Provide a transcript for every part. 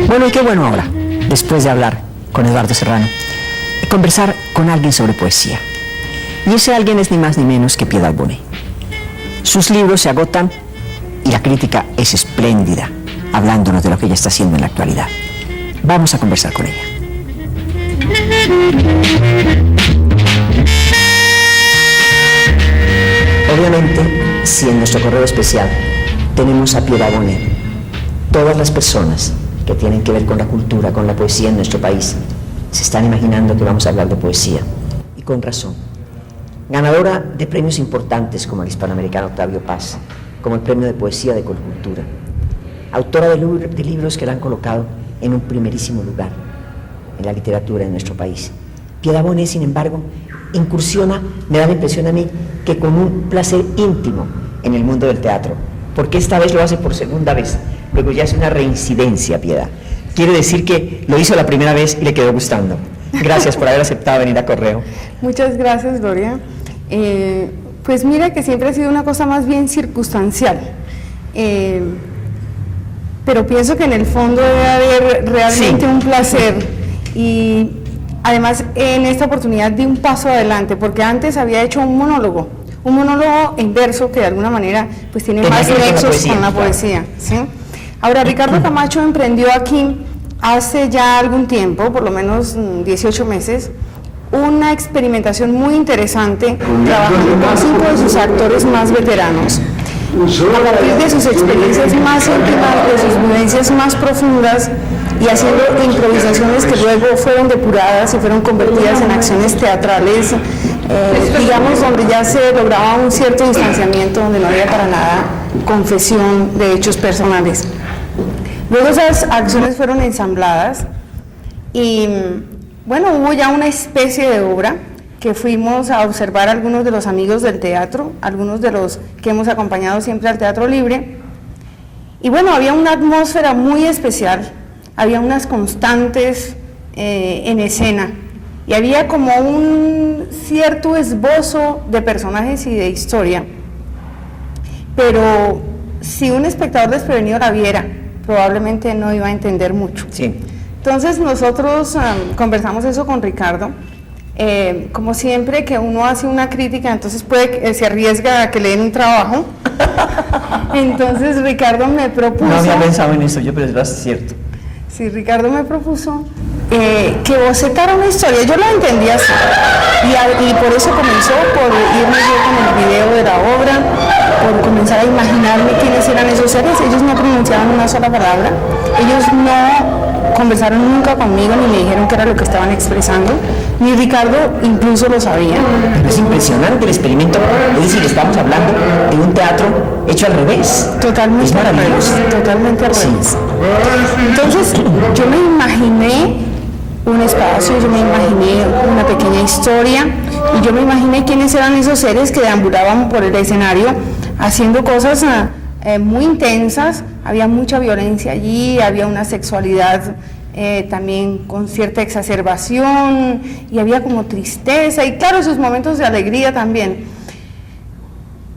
Bueno, y qué bueno ahora, después de hablar con Eduardo Serrano, conversar con alguien sobre poesía. Y ese alguien es ni más ni menos que Piedad Bonet. Sus libros se agotan y la crítica es espléndida, hablándonos de lo que ella está haciendo en la actualidad. Vamos a conversar con ella. Obviamente, si en nuestro correo especial tenemos a Piedad Bonet, todas las personas que tienen que ver con la cultura, con la poesía en nuestro país, se están imaginando que vamos a hablar de poesía, y con razón. Ganadora de premios importantes como el Hispanoamericano Octavio Paz, como el Premio de Poesía de Colcultura, autora de libros que la han colocado en un primerísimo lugar en la literatura de nuestro país. Piedad Bonet, sin embargo, incursiona, me da la impresión a mí, que con un placer íntimo en el mundo del teatro, porque esta vez lo hace por segunda vez, luego ya es una reincidencia, Piedad. Quiere decir que lo hizo la primera vez y le quedó gustando. Gracias por haber aceptado venir a Correo. Muchas gracias, Gloria. Pues mira que siempre ha sido una cosa más bien circunstancial, pero pienso que en el fondo debe haber realmente un placer, y además en esta oportunidad di un paso adelante, porque antes había hecho un monólogo en verso que de alguna manera pues tiene más nexos con la poesía, ¿sí? Ahora, Ricardo Camacho emprendió aquí hace ya algún tiempo, por lo menos 18 meses, una experimentación muy interesante, trabajando con 5 de sus actores más veteranos, a partir de sus experiencias más íntimas, de sus vivencias más profundas, y haciendo improvisaciones que luego fueron depuradas y fueron convertidas en acciones teatrales, digamos, donde ya se lograba un cierto distanciamiento, donde no había para nada confesión de hechos personales. Luego esas acciones fueron ensambladas y bueno, hubo ya una especie de obra que fuimos a observar algunos de los amigos del teatro, algunos de los que hemos acompañado siempre al Teatro Libre, y bueno, había una atmósfera muy especial, había unas constantes en escena, y había como un cierto esbozo de personajes y de historia, pero si un espectador desprevenido la viera, probablemente no iba a entender mucho. Sí. Entonces nosotros conversamos eso con Ricardo. Como siempre que uno hace una crítica, entonces se arriesga a que le den un trabajo. Entonces Ricardo me propuso... No había pensado en eso yo, pero es cierto. Sí, Ricardo me propuso que bocetara una historia. Yo la entendí así, y por eso comenzó por irme yo con el video de la obra, por comenzar a imaginarme quiénes eran esos seres. Ellos no pronunciaban una sola palabra, ellos no conversaron nunca conmigo, ni me dijeron qué era lo que estaban expresando, ni Ricardo incluso lo sabía. Pero es impresionante el experimento, es decir, estamos hablando de un teatro hecho al revés. Totalmente. Es maravilloso. Totalmente al revés. Entonces, yo me imaginé un espacio, yo me imaginé una pequeña historia, y yo me imaginé quiénes eran esos seres que deambulaban por el escenario haciendo cosas muy intensas. Había mucha violencia allí, había una sexualidad también con cierta exacerbación, y había como tristeza y claro, sus momentos de alegría también.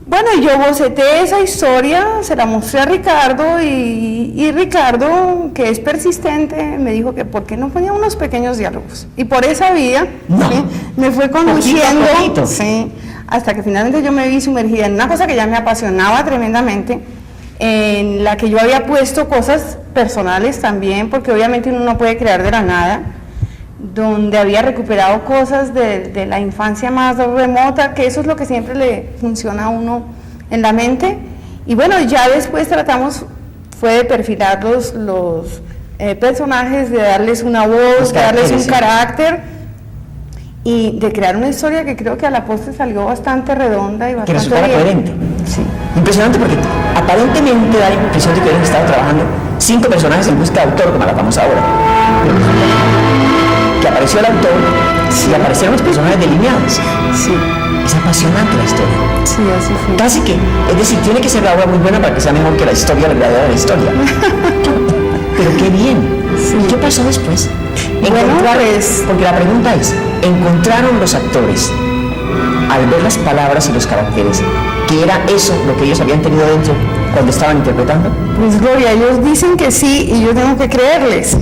Bueno, yo boceté esa historia, se la mostré a Ricardo, y Ricardo, que es persistente, me dijo que por qué no ponía unos pequeños diálogos, y por esa vía ¿sí? Me fue conduciendo, poquito. Sí, hasta que finalmente yo me vi sumergida en una cosa que ya me apasionaba tremendamente, en la que yo había puesto cosas personales también, porque obviamente uno no puede crear de la nada, donde había recuperado cosas de la infancia más remota, que eso es lo que siempre le funciona a uno en la mente. Y bueno, ya después fue de perfilar los personajes, de darles una voz, de darles un carácter, y de crear una historia que creo que a la postre salió bastante redonda y bastante bien. Coherente. Sí. Impresionante, porque aparentemente da la impresión de que hubieran estado trabajando 5 personajes en busca de autor, como la famosa obra. Que apareció el autor, sí, y aparecieron los personajes delineados. Sí. Es apasionante la historia. Sí, así fue. Casi que, es decir, tiene que ser la obra muy buena para que sea mejor que la historia verdadera de la historia. Pero qué bien. Sí. ¿Y qué pasó después? Bueno, pues... Porque la pregunta es, ¿encontraron los actores, al ver las palabras y los caracteres, que era eso lo que ellos habían tenido dentro cuando estaban interpretando? Pues Gloria, ellos dicen que sí y yo tengo que creerles.